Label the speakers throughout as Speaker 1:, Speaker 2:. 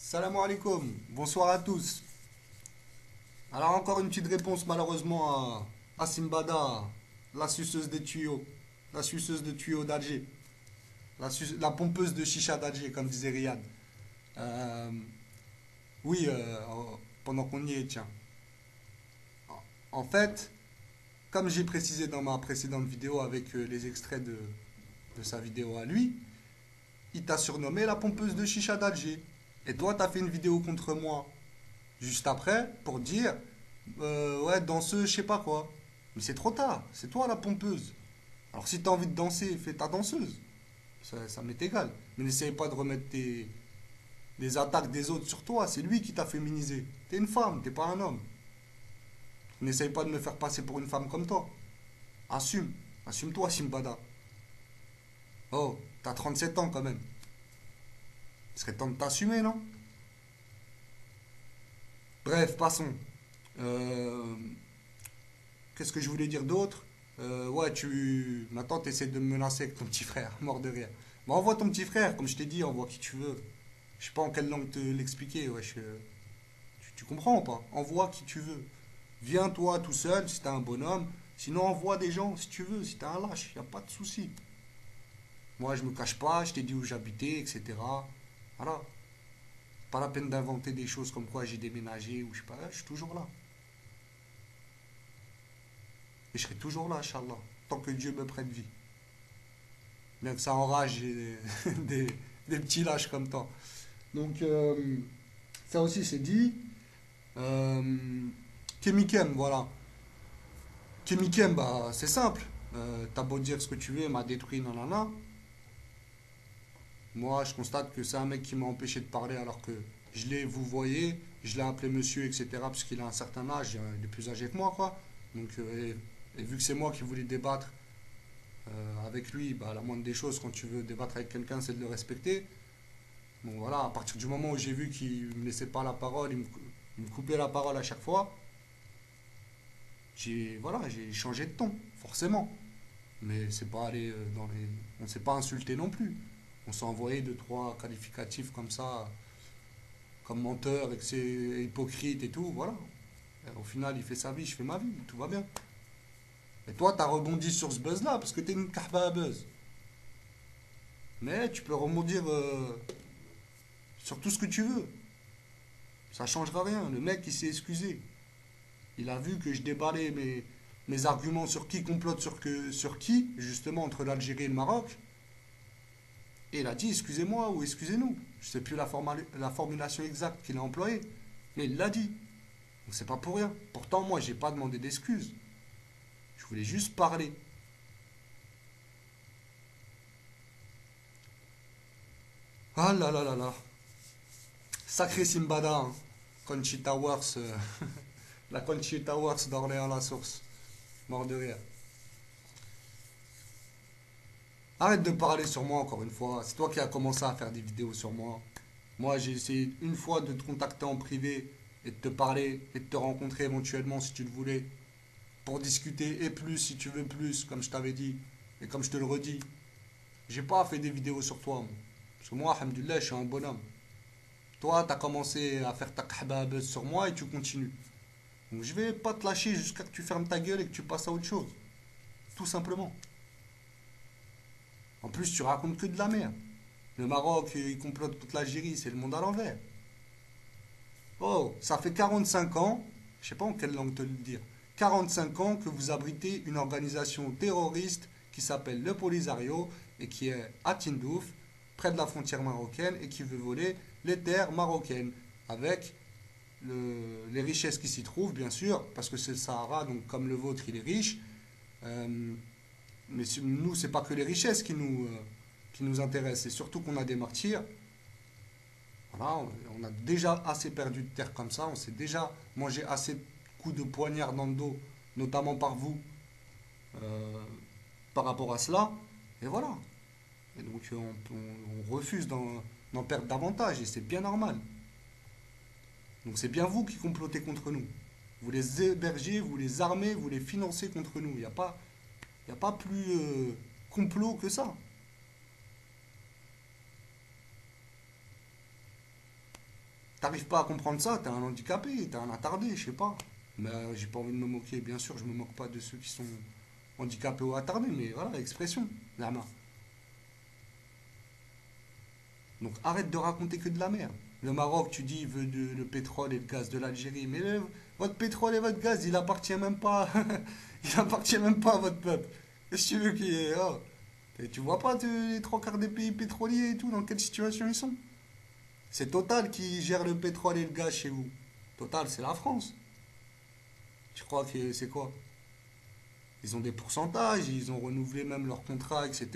Speaker 1: Salam alaikum, bonsoir à tous. Alors encore une petite réponse malheureusement à Simbada, la suceuse des tuyaux, la suceuse de tuyaux d'Alger, la pompeuse de chicha d'Alger comme disait Riyad. Euh, oui, pendant qu'on y est, tiens. En fait, comme j'ai précisé dans ma précédente vidéo avec les extraits de sa vidéo à lui, il t'a surnommé la pompeuse de chicha d'Alger. Et toi, t'as fait une vidéo contre moi juste après pour dire ouais, danseuse, je sais pas quoi. Mais c'est trop tard, c'est toi la pompeuse. Alors si t'as envie de danser, fais ta danseuse. Ça m'est égal. Mais n'essaye pas de remettre des attaques des autres sur toi, c'est lui qui t'a féminisé. T'es une femme, t'es pas un homme. N'essaye pas de me faire passer pour une femme comme toi. Assume, assume-toi, Simbada. Oh, t'as 37 ans quand même. Il serait temps de t'assumer, non? Bref, passons. Euh, Qu'est-ce que je voulais dire d'autre? Ouais, Maintenant, tu essaies de me menacer avec ton petit frère, mort de rire. Bon, envoie ton petit frère, comme je t'ai dit, envoie qui tu veux. Je sais pas en quelle langue te l'expliquer, wesh. Tu comprends ou pas? Envoie qui tu veux. Viens toi tout seul, si t'es un bonhomme. Sinon, envoie des gens, si tu veux, si t'es un lâche, y a pas de souci. Moi, je me cache pas, je t'ai dit où j'habitais, etc. Voilà. Pas la peine d'inventer des choses comme quoi j'ai déménagé ou je sais pas, je suis toujours là. Et je serai toujours là, Inch'Allah, tant que Dieu me prête vie. Bien que ça enrage des, des petits lâches comme toi. Donc, ça aussi c'est dit. Euh, Kemikem, voilà. Kemikem, bah, c'est simple. T'as beau dire ce que tu veux, il m'a détruit, nanana. Moi, je constate que c'est un mec qui m'a empêché de parler alors que je l'ai, vous voyez, je l'ai appelé monsieur, etc. Parce qu'il a un certain âge, il est plus âgé que moi, quoi. Donc, et vu que c'est moi qui voulais débattre avec lui, bah, la moindre des choses quand tu veux débattre avec quelqu'un, c'est de le respecter. Bon voilà, à partir du moment où j'ai vu qu'il me laissait pas la parole, il me coupait la parole à chaque fois, j'ai changé de ton, forcément. Mais c'est pas allé dans les, on s'est pas insulté non plus. On s'est envoyé deux trois qualificatifs comme ça, comme menteur, et que c'est hypocrite et tout, voilà. Et au final, il fait sa vie, je fais ma vie, tout va bien. Et toi, t'as rebondi sur ce buzz-là parce que t'es une kahba à buzz. Mais tu peux rebondir sur tout ce que tu veux. Ça changera rien. Le mec, il s'est excusé. Il a vu que je déballais mes arguments sur qui complote sur qui, justement entre l'Algérie et le Maroc. Et il a dit excusez-moi ou excusez-nous. Je ne sais plus la formulation exacte qu'il a employée. Mais il l'a dit. Donc c'est pas pour rien. Pourtant, moi, j'ai pas demandé d'excuses. Je voulais juste parler. Ah là là là là. Sacré Simbada, hein. Conchita Wurst, la Conchita Wurst d'Orléans la source. Mort de rire. Arrête de parler sur moi encore une fois. C'est toi qui as commencé à faire des vidéos sur moi. Moi, j'ai essayé une fois de te contacter en privé et de te parler et de te rencontrer éventuellement si tu le voulais pour discuter et plus si tu veux plus, comme je t'avais dit et comme je te le redis. J'ai pas fait des vidéos sur toi, moi. Parce que moi, alhamdoulilah, je suis un bonhomme. Toi, t'as commencé à faire ta kahba buzz sur moi et tu continues. Donc je vais pas te lâcher jusqu'à ce que tu fermes ta gueule et que tu passes à autre chose. Tout simplement. En plus, tu racontes que de la merde. Le Maroc, il complote toute l'Algérie, c'est le monde à l'envers. Oh, ça fait 45 ans, je sais pas en quelle langue te le dire, 45 ans que vous abritez une organisation terroriste qui s'appelle le Polisario et qui est à Tindouf, près de la frontière marocaine, et qui veut voler les terres marocaines avec les richesses qui s'y trouvent, bien sûr, parce que c'est le Sahara, donc comme le vôtre, il est riche. Euh, mais nous, c'est pas que les richesses qui nous intéressent, c'est surtout qu'on a des martyrs. Voilà, on a déjà assez perdu de terre comme ça, on s'est déjà mangé assez de coups de poignard dans le dos, notamment par vous, euh, par rapport à cela. Et voilà. Et donc on refuse d'en perdre davantage, et c'est bien normal. Donc c'est bien vous qui complotez contre nous. Vous les hébergez, vous les armez, vous les financez contre nous. Il y a pas plus complot que ça. t'arrives pas à comprendre ça, t'es un handicapé, t'es un attardé, je sais pas. Mais j'ai pas envie de me moquer, bien sûr, je me moque pas de ceux qui sont handicapés ou attardés, mais voilà, expression, Zama. Donc arrête de raconter que de la merde. Le Maroc, tu dis, veut le pétrole et le gaz de l'Algérie, mais votre pétrole et votre gaz, il appartient même pas, il appartient même pas à votre peuple. Qu'est-ce que tu veux qu'il y ait, oh. Et tu vois pas les trois quarts des pays pétroliers et tout, dans quelle situation ils sont? C'est Total qui gère le pétrole et le gaz chez vous. Total, c'est la France. Tu crois que c'est quoi? Ils ont des pourcentages, ils ont renouvelé même leur contrat, etc.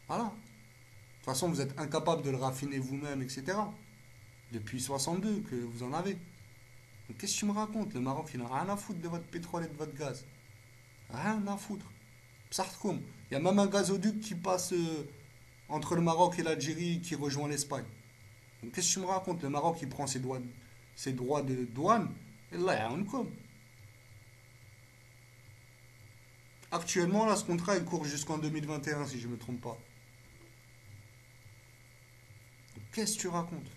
Speaker 1: Voilà. De toute façon, vous êtes incapable de le raffiner vous-même, etc. Depuis 62 que vous en avez. Donc qu'est-ce que tu me racontes? Le Maroc, il n'a rien à foutre de votre pétrole et de votre gaz. Rien à foutre. Psartkoum. Il y a même un gazoduc qui passe entre le Maroc et l'Algérie qui rejoint l'Espagne. Donc qu'est-ce que tu me racontes? Le Maroc, il prend ses droits de douane. Et là, il y a un com. Actuellement, là, ce contrat, il court jusqu'en 2021, si je ne me trompe pas. Donc, qu'est-ce que tu racontes?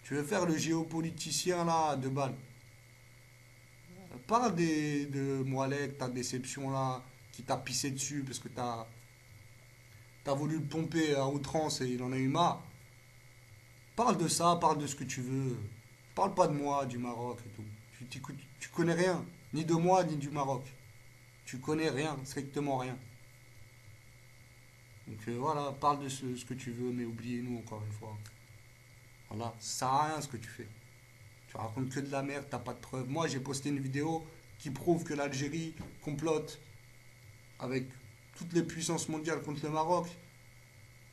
Speaker 1: Tu veux faire le géopoliticien, là, de balle. Parle de Moalek, ta déception, là, qui t'a pissé dessus parce que t'as voulu le pomper à outrance et il en a eu marre. Parle de ça, parle de ce que tu veux. Parle pas de moi, du Maroc et tout. Tu connais rien, ni de moi, ni du Maroc. Tu connais rien, strictement rien. Donc voilà, parle de ce que tu veux, mais oubliez-nous encore une fois. Voilà, ça sert à rien ce que tu fais. Tu racontes que de la merde, t'as pas de preuves. Moi, j'ai posté une vidéo qui prouve que l'Algérie complote avec toutes les puissances mondiales contre le Maroc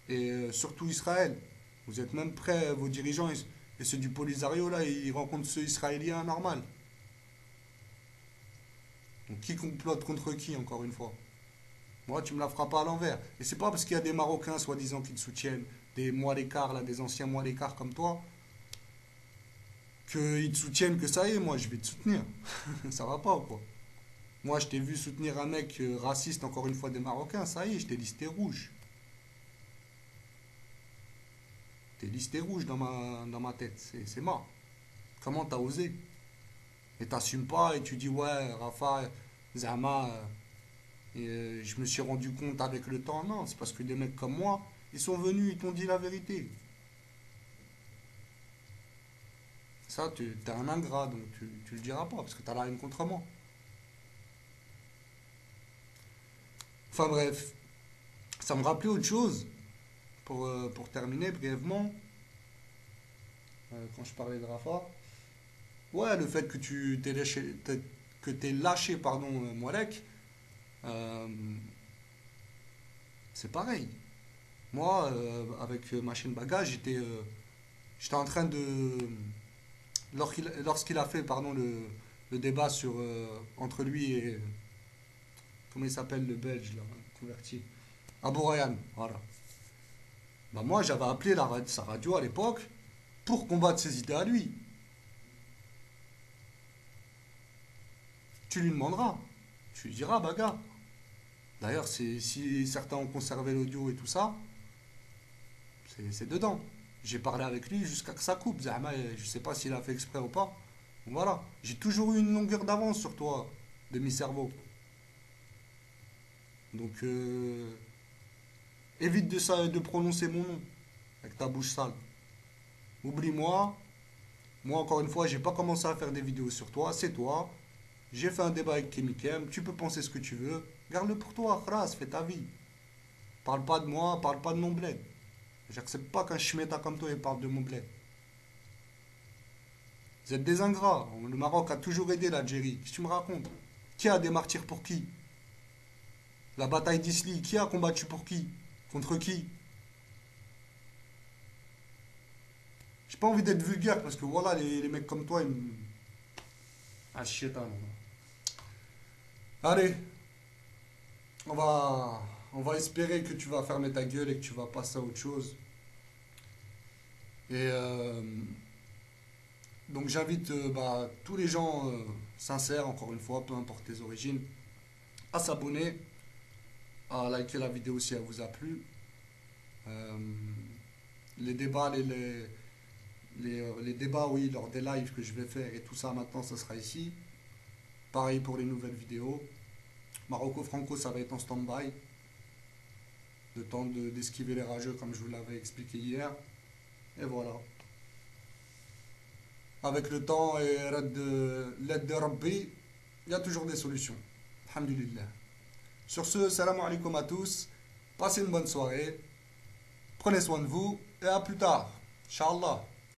Speaker 1: et surtout Israël. Vous êtes même prêts, vos dirigeants et ceux du Polisario, là, ils rencontrent ceux israéliens normal. Donc qui complote contre qui, encore une fois? Moi, tu me la feras pas à l'envers. Et c'est pas parce qu'il y a des Marocains, soi-disant, qui te soutiennent, des mois-l'écart, là, des anciens mois-l'écart comme toi, qu'ils te soutiennent que ça y est, moi, je vais te soutenir. Ça va pas ou quoi? Moi, je t'ai vu soutenir un mec raciste, encore une fois, des Marocains, ça y est, je t'ai listé rouge. T'es listé rouge dans ma tête, c'est mort. Comment t'as osé? Et t'assumes pas et tu dis, ouais, Rafa, Zama, je me suis rendu compte avec le temps. Non, c'est parce que des mecs comme moi, ils sont venus, ils t'ont dit la vérité. Ça, t'es un ingrat, donc tu le diras pas, parce que t'as la haine contre moi. Enfin bref, ça me rappelait autre chose, pour terminer brièvement, quand je parlais de Rafa. Ouais, le fait que tu t'es lâché, que t'aies lâché, pardon, Moalek, euh, c'est pareil. Moi, avec ma chaîne bagage, j'étais en train de, lorsqu'il a fait, pardon, le débat entre lui et, comment il s'appelle le Belge, là, converti, Abou Ryan, voilà. Bah moi, j'avais appelé sa radio à l'époque pour combattre ses idées à lui. Tu lui demanderas. Tu lui diras, bah gars. D'ailleurs, si certains ont conservé l'audio et tout ça, c'est dedans. J'ai parlé avec lui jusqu'à que ça coupe. Zahma, je sais pas s'il a fait exprès ou pas. Donc voilà. J'ai toujours eu une longueur d'avance sur toi, demi-cerveau. Donc, évite de prononcer mon nom avec ta bouche sale. Oublie-moi. Moi, encore une fois, j'ai pas commencé à faire des vidéos sur toi. C'est toi. J'ai fait un débat avec Kemikem. Tu peux penser ce que tu veux. Garde-le pour toi. Khras, fais ta vie. Parle pas de moi, parle pas de mon bled. J'accepte pas qu'un schmeta comme toi il parle de mon bled. Vous êtes des ingrats. Le Maroc a toujours aidé l'Algérie. Qu'est-ce que tu me racontes? Qui a des martyrs pour qui? La bataille d'Isly, qui a combattu pour qui? Contre qui? J'ai pas envie d'être vulgaire parce que voilà, les mecs comme toi, ils me. Ah, chieta, non. Allez, on va, on va espérer que tu vas fermer ta gueule et que tu vas passer à autre chose. Et donc j'invite bah, tous les gens sincères, encore une fois, peu importe tes origines, à s'abonner, à liker la vidéo si elle vous a plu. Euh, les débats, les débats, oui, lors des lives que je vais faire et tout ça, maintenant, ça sera ici. Pareil pour les nouvelles vidéos. Marocco-Franco, ça va être en stand-by. Le temps d'esquiver les rageux, comme je vous l'avais expliqué hier. Et voilà. Avec le temps et l'aide de Rabbi, il y a toujours des solutions. Alhamdulillah. Sur ce, salam alaikum à tous. Passez une bonne soirée. Prenez soin de vous et à plus tard. Inch'Allah.